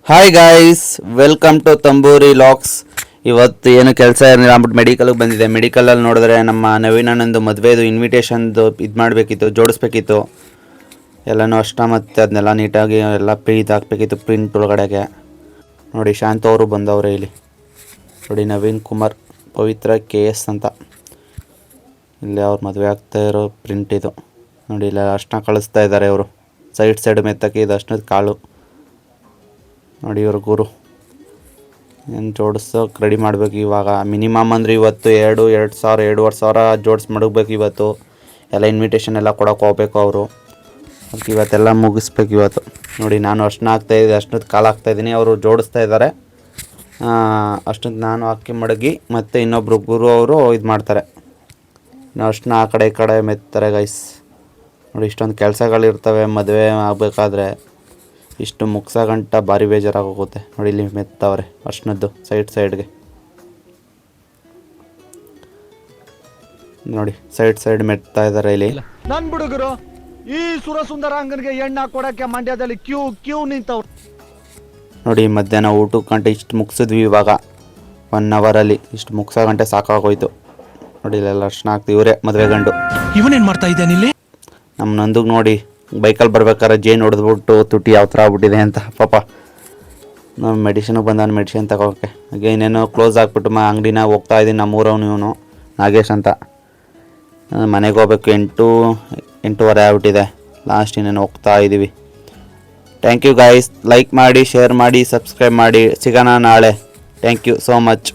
Hi guys, welcome to tambura LOX. ಇವತ್ತು ಏನು ಕೆಲಸ ಇರಲಿಲ್ಲ ಅಂದ್ಬಿಟ್ಟು ಮೆಡಿಕಲ್ಗೆ ಬಂದಿದೆ. ಮೆಡಿಕಲಲ್ಲಿ ನೋಡಿದ್ರೆ ನಮ್ಮ ನವೀನ್ ಅಣ್ಣಂದು ಮದುವೆದು ಇನ್ವಿಟೇಷನ್ದು ಇದು ಮಾಡಬೇಕಿತ್ತು, ಜೋಡಿಸ್ಬೇಕಿತ್ತು ಎಲ್ಲನೂ ಅಷ್ಟ. ಮತ್ತು ಅದನ್ನೆಲ್ಲ ನೀಟಾಗಿ ಎಲ್ಲ ಹಾಕಬೇಕಿತ್ತು ಪ್ರಿಂಟ್ ಒಳಗಡೆಗೆ. ನೋಡಿ ಶಾಂತ ಅವರು ಬಂದವ್ರೆ ಇಲ್ಲಿ. ನೋಡಿ ನವೀನ್ ಕುಮಾರ್ ಪವಿತ್ರ KS ಅಂತ ಇಲ್ಲಿ ಅವ್ರ ಮದುವೆ ಆಗ್ತಾ ಇರೋ ಪ್ರಿಂಟ್ ಇದು. ನೋಡಿ ಇಲ್ಲ ಅರ್ಶಿನ ಕಳಿಸ್ತಾ ಇದ್ದಾರೆ ಅವರು. ಸೈಡ್ ಮೆತ್ತಕ್ಕೆ ಇದು ಅರ್ಶಿನದ ಕಾಳು. ನೋಡಿ ಇವ್ರ ಗುರು ಏನು ಜೋಡಿಸೋಕೆ ರೆಡಿ ಮಾಡಬೇಕು ಇವಾಗ. ಮಿನಿಮಮ್ ಅಂದರೆ ಇವತ್ತು 2,000-2,500 ಜೋಡಿಸಿ ಮಡಗಬೇಕು ಇವತ್ತು. ಎಲ್ಲ ಇನ್ವಿಟೇಷನ್ ಎಲ್ಲ ಕೊಡೋಕೆ ಹೋಗ್ಬೇಕು ಅವರು. ಅದಕ್ಕೆ ಇವತ್ತೆಲ್ಲ ಮುಗಿಸ್ಬೇಕು ಇವತ್ತು. ನೋಡಿ ನಾನು ಅರ್ಶಿನ ಹಾಕ್ತಾಯಿದ್ದೆ, ಅರ್ಶಿನದ ಕಾಳು ಹಾಕ್ತಾಯಿದ್ದೀನಿ, ಅವರು ಜೋಡಿಸ್ತಾ ಇದ್ದಾರೆ. ಅಷ್ಟೊಂದು ನಾನು ಹಾಕಿ ಮಡಗಿ ಮತ್ತು ಇನ್ನೊಬ್ಬರು ಗುರು ಅವರು ಇದು ಮಾಡ್ತಾರೆ. ಇನ್ನು ಅರ್ಶಿನ ಆ ಕಡೆ ಈ ಕಡೆ ಮೆತ್ತಾರೆ ಗೈಸ್. ನೋಡಿ ಇಷ್ಟೊಂದು ಕೆಲಸಗಳಿರ್ತವೆ ಮದುವೆ ಆಗಬೇಕಾದ್ರೆ. ಇಷ್ಟು ಮುಗ್ಸೋ ಗಂಟ ಭಾರಿ ಬೇಜಾರಾಗೋಗುತ್ತೆ. ನೋಡಿ ಇಲ್ಲಿ ಮೆತ್ತವ್ರೆ ಅರ್ಶಿನದ್ದು ಸೈಡ್ಗೆ. ನೋಡಿ ಸೈಡ್ ಮೆತ್ತಾ ಇದ್ದಾರೆ ಇಲ್ಲಿ. ನನ್ ಹುಡುಗರು ಈ ಸುರಸುಂದರಾಂಗನಿಗೆ ಎಣ್ಣೆ ಕೊಡಕ್ಕೆ ಮಂಡ್ಯದಲ್ಲಿ ಕ್ಯೂ ನಿಂತವ್ರು. ನೋಡಿ ಮಧ್ಯಾಹ್ನ ಊಟಕ್ಕೆ ಗಂಟೆ ಇಷ್ಟು ಮುಗಿಸಿದ್ವಿ. ಇವಾಗ 1 ಅವರಲ್ಲಿ ಇಷ್ಟು ಮುಗ್ಸೋ ಗಂಟೆ ಸಾಕಾಗೋಯ್ತು. ನೋಡಿ ಇಲ್ಲೆಲ್ಲ ಅರ್ಶಿನ ಹಾಕ್ತೀವಿ. ಇವರೇ ಮದುವೆ ಗಂಡು. ಇವನೇನು ಮಾಡ್ತಾ ಇದ್ದಾನೆ ಇಲ್ಲಿ? ನಮ್ಮ ನಂದುಗೆ ನೋಡಿ ಬೈಕಲ್ಲಿ ಬರ್ಬೇಕಾದ್ರೆ ಜೇನು ಹೊಡೆದ್ಬಿಟ್ಟು ತುಟಿ ಯಾವ ಥರ ಆಗ್ಬಿಟ್ಟಿದೆ ಅಂತ ಪಾಪ. ನಾವು ಮೆಡಿಸಿನ್ಗೆ ಬಂದಾನು ಮೆಡಿಸಿನ್ ತಗೋಕ್ಕೆ. ಹಾಗೆ ಇನ್ನೇನೋ ಕ್ಲೋಸ್ ಆಗಿಬಿಟ್ಟು ಅಂಗಡಿನ ಹೋಗ್ತಾ ಇದ್ದೀನಿ. ನಮ್ಮೂರವನು ಇವನು ನಾಗೇಶ್ ಅಂತ. ಮನೆಗೆ ಹೋಗ್ಬೇಕು. 8-8:30 ಆಗ್ಬಿಟ್ಟಿದೆ. ಲಾಸ್ಟ್ ಇನ್ನೇನು ಹೋಗ್ತಾ ಇದ್ದೀವಿ. Thank you guys. ಲೈಕ್ ಮಾಡಿ, ಶೇರ್ ಮಾಡಿ, ಸಬ್ಸ್ಕ್ರೈಬ್ ಮಾಡಿ. ಸಿಗೋಣ ನಾಳೆ. Thank you so much.